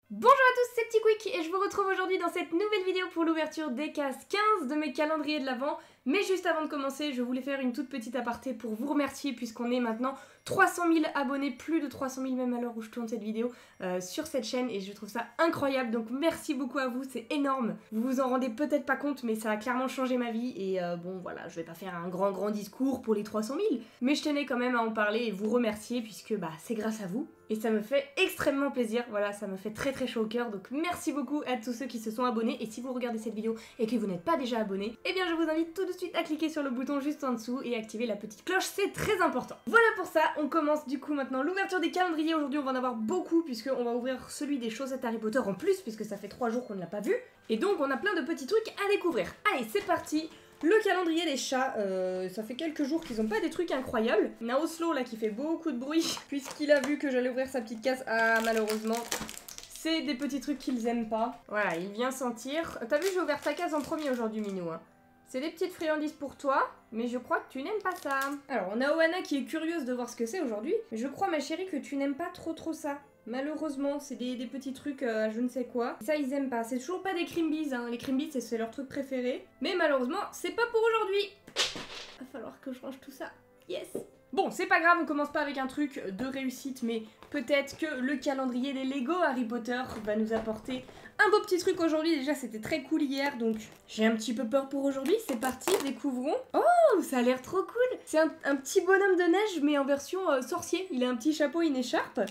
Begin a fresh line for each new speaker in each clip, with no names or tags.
Bonjour à tous, c'est Petit Quick et je vous retrouve aujourd'hui dans cette nouvelle vidéo pour l'ouverture des cases 15 de mes calendriers de l'Avent. Mais juste avant de commencer, je voulais faire une toute petite aparté pour vous remercier puisqu'on est maintenant 300 000 abonnés, plus de 300 000 même à l'heure où je tourne cette vidéo sur cette chaîne et je trouve ça incroyable. Donc merci beaucoup à vous, c'est énorme. Vous vous en rendez peut-être pas compte mais ça a clairement changé ma vie et bon voilà, je vais pas faire un grand discours pour les 300 000 mais je tenais quand même à en parler et vous remercier puisque bah c'est grâce à vous. Et ça me fait extrêmement plaisir, voilà, ça me fait très chaud au cœur, donc merci beaucoup à tous ceux qui se sont abonnés, et si vous regardez cette vidéo et que vous n'êtes pas déjà abonné, eh bien je vous invite tout de suite à cliquer sur le bouton juste en dessous et activer la petite cloche, c'est très important. Voilà pour ça, on commence du coup maintenant l'ouverture des calendriers. Aujourd'hui on va en avoir beaucoup, puisqu'on va ouvrir celui des chaussettes Harry Potter en plus, puisque ça fait 3 jours qu'on ne l'a pas vu, et donc on a plein de petits trucs à découvrir. Allez, c'est parti. Le calendrier des chats, ça fait quelques jours qu'ils ont pas des trucs incroyables. On a Oslo là qui fait beaucoup de bruit puisqu'il a vu que j'allais ouvrir sa petite case. Ah malheureusement, c'est des petits trucs qu'ils aiment pas. Voilà, il vient sentir. T'as vu, j'ai ouvert ta case en premier aujourd'hui, Minou. Hein. C'est des petites friandises pour toi, mais je crois que tu n'aimes pas ça. Alors, on a Oana qui est curieuse de voir ce que c'est aujourd'hui, mais je crois, ma chérie, que tu n'aimes pas trop ça. Malheureusement, c'est des petits trucs je ne sais quoi. Ça, ils aiment pas. C'est toujours pas des Crimbies, hein. Les Crimbies, c'est leur truc préféré. Mais malheureusement, c'est pas pour aujourd'hui. Va falloir que je range tout ça. Yes. Bon, c'est pas grave, on commence pas avec un truc de réussite, mais peut-être que le calendrier des Lego Harry Potter va nous apporter un beau petit truc aujourd'hui. Déjà, c'était très cool hier, donc j'ai un petit peu peur pour aujourd'hui. C'est parti, découvrons. Oh, ça a l'air trop cool. C'est un petit bonhomme de neige, mais en version sorcier. Il a un petit chapeau, une écharpe.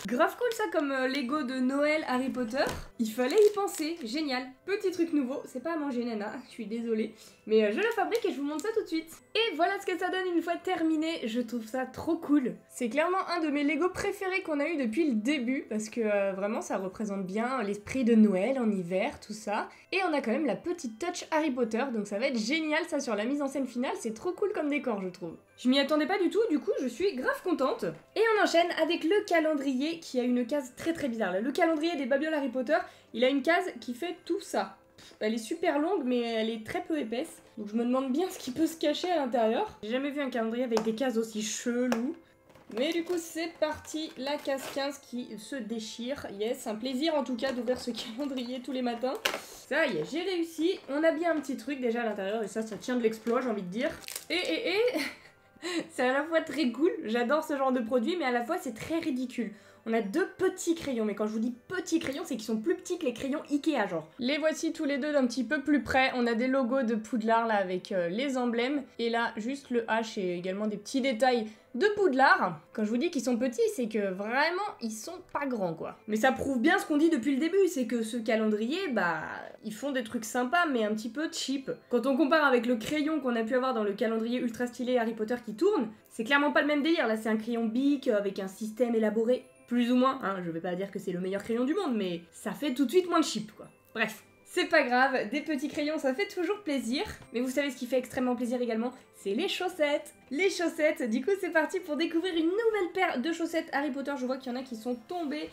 Grave cool ça comme Lego de Noël Harry Potter. Il fallait y penser, génial. Petit truc nouveau, c'est pas à manger Nana, je suis désolée. Mais je le fabrique et je vous montre ça tout de suite. Et voilà ce que ça donne une fois terminé, je trouve ça trop cool. C'est clairement un de mes Lego préférés qu'on a eu depuis le début, parce que vraiment ça représente bien l'esprit de Noël en hiver, tout ça. Et on a quand même la petite touch Harry Potter, donc ça va être génial ça sur la mise en scène finale, c'est trop cool comme décor je trouve. Je m'y attendais pas du tout, du coup je suis grave contente. Et on enchaîne avec le calendrier qui a une case très bizarre. Là, le calendrier des babioles Harry Potter, il a une case qui fait tout ça. Elle est super longue mais elle est très peu épaisse. Donc je me demande bien ce qui peut se cacher à l'intérieur. J'ai jamais vu un calendrier avec des cases aussi cheloues. Mais du coup c'est parti, la case 15 qui se déchire. Yes, un plaisir en tout cas d'ouvrir ce calendrier tous les matins. Ça y est, j'ai réussi. On a bien un petit truc déjà à l'intérieur et ça tient de l'exploit j'ai envie de dire. Et c'est à la fois très cool, j'adore ce genre de produit, mais à la fois c'est très ridicule. On a deux petits crayons, mais quand je vous dis petits crayons, c'est qu'ils sont plus petits que les crayons Ikea, genre. Les voici tous les deux d'un petit peu plus près. On a des logos de Poudlard, là, avec les emblèmes. Et là, juste le H et également des petits détails de Poudlard. Quand je vous dis qu'ils sont petits, c'est que vraiment, ils sont pas grands, quoi. Mais ça prouve bien ce qu'on dit depuis le début, c'est que ce calendrier, bah, ils font des trucs sympas, mais un petit peu cheap. Quand on compare avec le crayon qu'on a pu avoir dans le calendrier ultra stylé Harry Potter qui tourne, c'est clairement pas le même délire. Là, c'est un crayon Bic avec un système élaboré. Plus ou moins, hein, je vais pas dire que c'est le meilleur crayon du monde, mais ça fait tout de suite moins de cheap, quoi. Bref, c'est pas grave, des petits crayons, ça fait toujours plaisir. Mais vous savez ce qui fait extrêmement plaisir également, c'est les chaussettes. Les chaussettes, du coup c'est parti pour découvrir une nouvelle paire de chaussettes Harry Potter. Je vois qu'il y en a qui sont tombées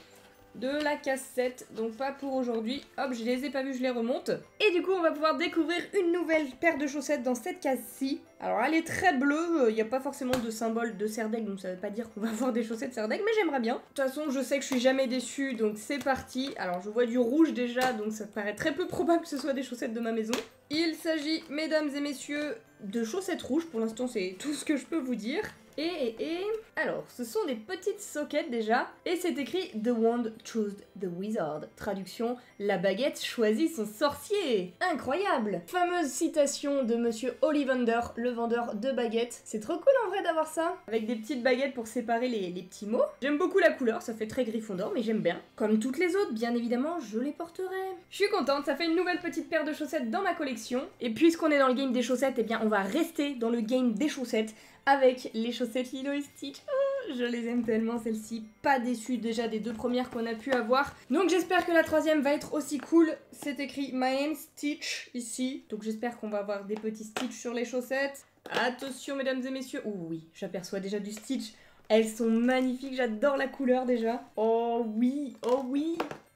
de la cassette, donc pas pour aujourd'hui. Hop, je les ai pas vus, je les remonte. Et du coup, on va pouvoir découvrir une nouvelle paire de chaussettes dans cette case-ci. Alors, elle est très bleue, il n'y a pas forcément de symbole de Serdaigle, donc ça veut pas dire qu'on va avoir des chaussettes Serdaigle, mais j'aimerais bien. De toute façon, je sais que je suis jamais déçue, donc c'est parti. Alors, je vois du rouge déjà, donc ça paraît très peu probable que ce soit des chaussettes de ma maison. Il s'agit, mesdames et messieurs, de chaussettes rouges. Pour l'instant, c'est tout ce que je peux vous dire. Alors, ce sont des petites sockets déjà, et c'est écrit The Wand chose the Wizard. Traduction, la baguette choisit son sorcier. Incroyable. Fameuse citation de Monsieur Ollivander, le vendeur de baguettes. C'est trop cool en vrai d'avoir ça, avec des petites baguettes pour séparer les petits mots. J'aime beaucoup la couleur, ça fait très Gryffondor, mais j'aime bien. Comme toutes les autres, bien évidemment, je les porterai. Je suis contente, ça fait une nouvelle petite paire de chaussettes dans ma collection. Et puisqu'on est dans le game des chaussettes, eh bien on va rester dans le game des chaussettes avec les chaussettes Lilo et Stitch. Oh, je les aime tellement celles-ci, pas déçue déjà des deux premières qu'on a pu avoir. Donc j'espère que la troisième va être aussi cool. C'est écrit My Name Stitch ici, donc j'espère qu'on va avoir des petits Stitch sur les chaussettes. Attention mesdames et messieurs, oh oui, j'aperçois déjà du Stitch. Elles sont magnifiques, j'adore la couleur déjà. Oh oui,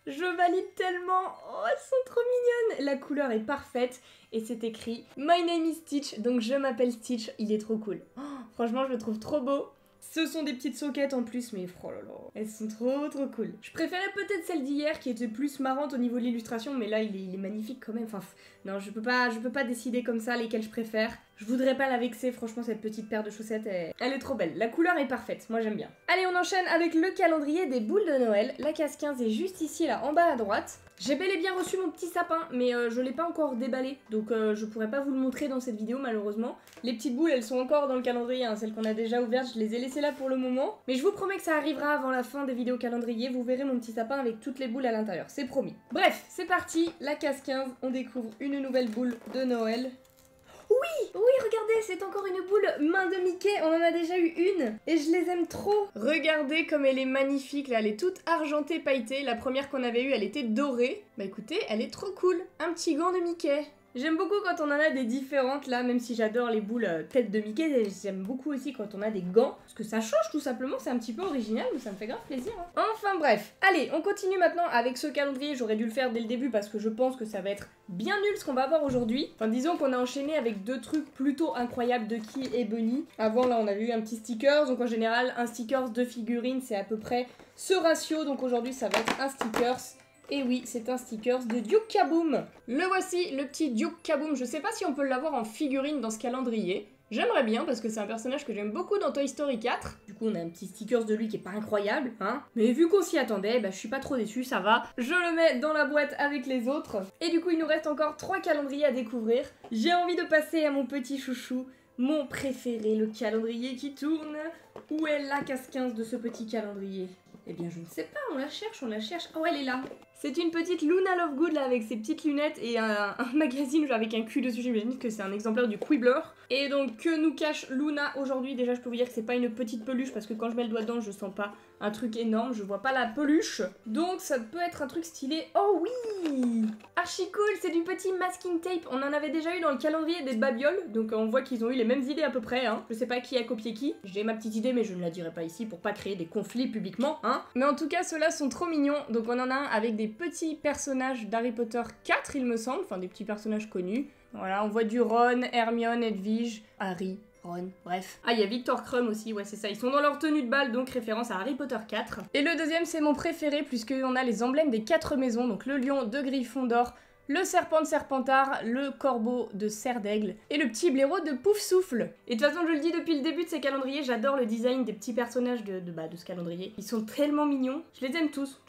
je valide tellement. Oh, elles sont trop mignonnes. La couleur est parfaite et c'est écrit My name is Stitch, donc je m'appelle Stitch, il est trop cool. Oh, franchement, je le trouve trop beau. Ce sont des petites soquettes en plus, mais oh là là, elles sont trop cool. Je préférais peut-être celle d'hier qui était plus marrante au niveau de l'illustration, mais là il est magnifique quand même. Enfin, non, je peux pas décider comme ça lesquelles je préfère. Je voudrais pas la vexer, franchement cette petite paire de chaussettes, elle est trop belle. La couleur est parfaite, moi j'aime bien. Allez, on enchaîne avec le calendrier des boules de Noël. La case 15 est juste ici, là, en bas à droite. J'ai bel et bien reçu mon petit sapin, mais je l'ai pas encore déballé, donc je pourrais pas vous le montrer dans cette vidéo malheureusement. Les petites boules, elles sont encore dans le calendrier, hein, celles qu'on a déjà ouvertes, je les ai laissées là pour le moment. Mais je vous promets que ça arrivera avant la fin des vidéos calendrier, vous verrez mon petit sapin avec toutes les boules à l'intérieur, c'est promis. Bref, c'est parti, la case 15, on découvre une nouvelle boule de Noël. Oui, regardez, c'est encore une boule main de Mickey, on en a déjà eu une, et je les aime trop. Regardez comme elle est magnifique, là, elle est toute argentée, pailletée. La première qu'on avait eue, elle était dorée. Bah écoutez, elle est trop cool, un petit gant de Mickey. J'aime beaucoup quand on en a des différentes là, même si j'adore les boules tête de Mickey, j'aime beaucoup aussi quand on a des gants, parce que ça change tout simplement, c'est un petit peu original, mais ça me fait grave plaisir. Hein. Enfin bref, allez, on continue maintenant avec ce calendrier, j'aurais dû le faire dès le début parce que je pense que ça va être bien nul ce qu'on va avoir aujourd'hui. Enfin disons qu'on a enchaîné avec deux trucs plutôt incroyables de Key et Bunny. Avant là on avait eu un petit stickers, donc en général un stickers, deux figurines, c'est à peu près ce ratio, donc aujourd'hui ça va être un stickers. Et oui, c'est un stickers de Duke Kaboom. Le voici, le petit Duke Kaboom. Je sais pas si on peut l'avoir en figurine dans ce calendrier. J'aimerais bien parce que c'est un personnage que j'aime beaucoup dans Toy Story 4. Du coup, on a un petit stickers de lui qui est pas incroyable, hein. Mais vu qu'on s'y attendait, bah je suis pas trop déçue, ça va. Je le mets dans la boîte avec les autres. Et du coup, il nous reste encore 3 calendriers à découvrir. J'ai envie de passer à mon petit chouchou, mon préféré, le calendrier qui tourne. Où est la case 15 de ce petit calendrier ? Eh bien, je ne sais pas, on la cherche. Oh, elle est là. C'est une petite Luna Lovegood là avec ses petites lunettes et un magazine avec un cul dessus. J'imagine que c'est un exemplaire du Quibbler. Et donc, que nous cache Luna aujourd'hui? Déjà, je peux vous dire que c'est pas une petite peluche parce que quand je mets le doigt dedans, je sens pas un truc énorme. Je vois pas la peluche. Donc, ça peut être un truc stylé. Oh oui! Archi cool, c'est du petit masking tape. On en avait déjà eu dans le calendrier des babioles. Donc, on voit qu'ils ont eu les mêmes idées à peu près. Hein. Je sais pas qui a copié qui. J'ai ma petite idée, mais je ne la dirai pas ici pour pas créer des conflits publiquement. Hein. Mais en tout cas, ceux-là sont trop mignons. Donc, on en a un avec des petits personnages d'Harry Potter 4, il me semble. Enfin, des petits personnages connus. Voilà, on voit du Ron, Hermione, Edwige, Harry, Ron, bref. Ah, il y a Victor Krum aussi, ouais c'est ça, ils sont dans leur tenue de bal, donc référence à Harry Potter 4. Et le deuxième c'est mon préféré, puisqu'on a les emblèmes des 4 maisons, donc le lion de Gryffondor, le serpent de Serpentard, le corbeau de Serre d'Aigle et le petit blaireau de Poufsouffle. Et de toute façon, je le dis depuis le début de ces calendriers, j'adore le design des petits personnages de ce calendrier. Ils sont tellement mignons. Je les aime tous,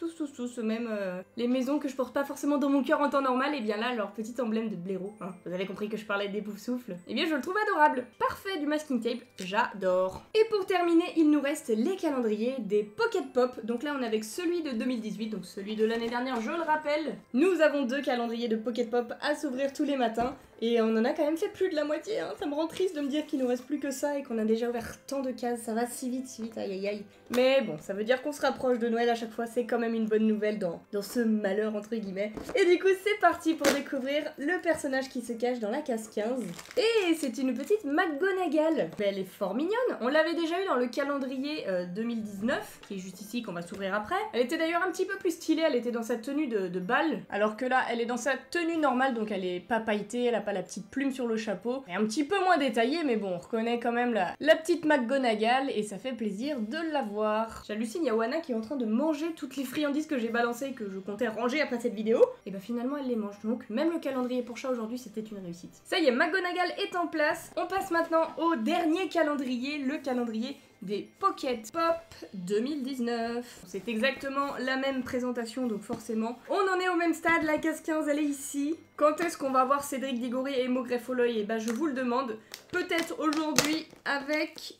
même les maisons que je porte pas forcément dans mon cœur en temps normal, et bien là, leur petit emblème de blaireau. Hein. Vous avez compris que je parlais des Poufsouffle. Et bien, je le trouve adorable. Parfait du masking tape, j'adore. Et pour terminer, il nous reste les calendriers des Pocket Pop. Donc là, on est avec celui de 2018, donc celui de l'année dernière, je le rappelle. Nous avons 2 calendriers de Pocket Pop à s'ouvrir tous les matins et on en a quand même fait plus de la moitié, hein. Ça me rend triste de me dire qu'il nous reste plus que ça et qu'on a déjà ouvert tant de cases, ça va si vite, aïe aïe aïe. Mais bon, ça veut dire qu'on se rapproche de Noël à chaque fois, c'est quand même une bonne nouvelle dans ce malheur entre guillemets. Et du coup c'est parti pour découvrir le personnage qui se cache dans la case 15. Et c'est une petite McGonagall. Mais elle est fort mignonne, on l'avait déjà eu dans le calendrier 2019, qui est juste ici qu'on va s'ouvrir après. Elle était d'ailleurs un petit peu plus stylée, elle était dans sa tenue de bal, alors que là elle est dans sa tenue normale, donc elle est pas pailletée, elle a pas la petite plume sur le chapeau, et un petit peu moins détaillée, mais bon, on reconnaît quand même la petite McGonagall, et ça fait plaisir de la voir. J'hallucine, il y a Wana qui est en train de manger toutes les friandises que j'ai balancées et que je comptais ranger après cette vidéo, et bah finalement elle les mange, donc même le calendrier pour chat aujourd'hui c'était une réussite. Ça y est, McGonagall est en place, on passe maintenant au dernier calendrier, le calendrier des Pocket Pop 2019. C'est exactement la même présentation, donc forcément, on en est au même stade, la case 15 elle est ici. Quand est-ce qu'on va voir Cédric Diggory et Mo Greffolloy? Et bah je vous le demande, peut-être aujourd'hui avec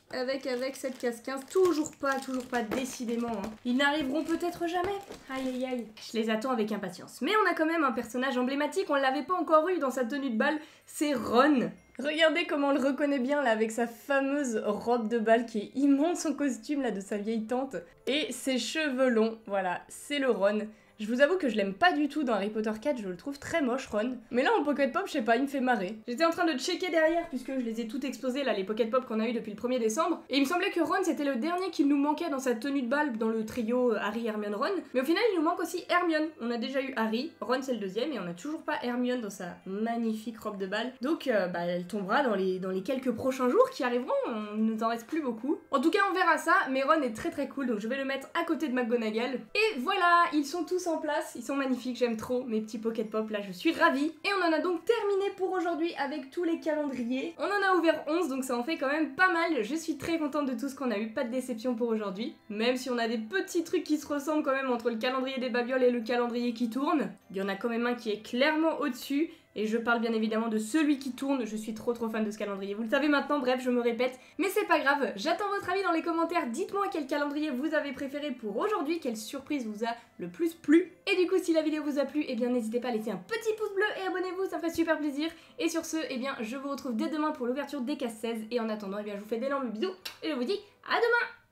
cette case 15, toujours pas, décidément. Hein. Ils n'arriveront peut-être jamais. Aïe aïe aïe. Je les attends avec impatience. Mais on a quand même un personnage emblématique, on l'avait pas encore eu dans sa tenue de bal, c'est Ron. Regardez comment on le reconnaît bien là avec sa fameuse robe de bal qui est immonde, son costume là de sa vieille tante et ses cheveux longs, voilà, c'est le Ron. Je vous avoue que je l'aime pas du tout dans Harry Potter 4, je le trouve très moche Ron. Mais là en Pocket Pop, je sais pas, il me fait marrer. J'étais en train de checker derrière puisque je les ai toutes exposées là, les Pocket Pop qu'on a eu depuis le 1er décembre. Et il me semblait que Ron c'était le dernier qu'il nous manquait dans sa tenue de bal dans le trio Harry, Hermione, Ron. Mais au final il nous manque aussi Hermione. On a déjà eu Harry, Ron c'est le deuxième et on a toujours pas Hermione dans sa magnifique robe de bal. Donc elle tombera dans les quelques prochains jours qui arriveront, il nous en reste plus beaucoup. En tout cas on verra ça, mais Ron est très très cool donc je vais le mettre à côté de McGonagall. Et voilà, ils sont tous en place, ils sont magnifiques, j'aime trop mes petits Pocket Pop là, je suis ravie. Et on en a donc terminé pour aujourd'hui avec tous les calendriers. On en a ouvert 11 donc ça en fait quand même pas mal, je suis très contente de tout ce qu'on a eu, pas de déception pour aujourd'hui. Même si on a des petits trucs qui se ressemblent quand même entre le calendrier des babioles et le calendrier qui tourne. Il y en a quand même un qui est clairement au-dessus. Et je parle bien évidemment de celui qui tourne, je suis trop fan de ce calendrier. Vous le savez maintenant, bref, je me répète, mais c'est pas grave. J'attends votre avis dans les commentaires, dites-moi quel calendrier vous avez préféré pour aujourd'hui, quelle surprise vous a le plus plu. Et du coup, si la vidéo vous a plu, eh bien n'hésitez pas à laisser un petit pouce bleu et abonnez-vous, ça ferait super plaisir. Et sur ce, eh bien je vous retrouve dès demain pour l'ouverture des cases 16. Et en attendant, eh bien je vous fais d'énormes bisous et je vous dis à demain!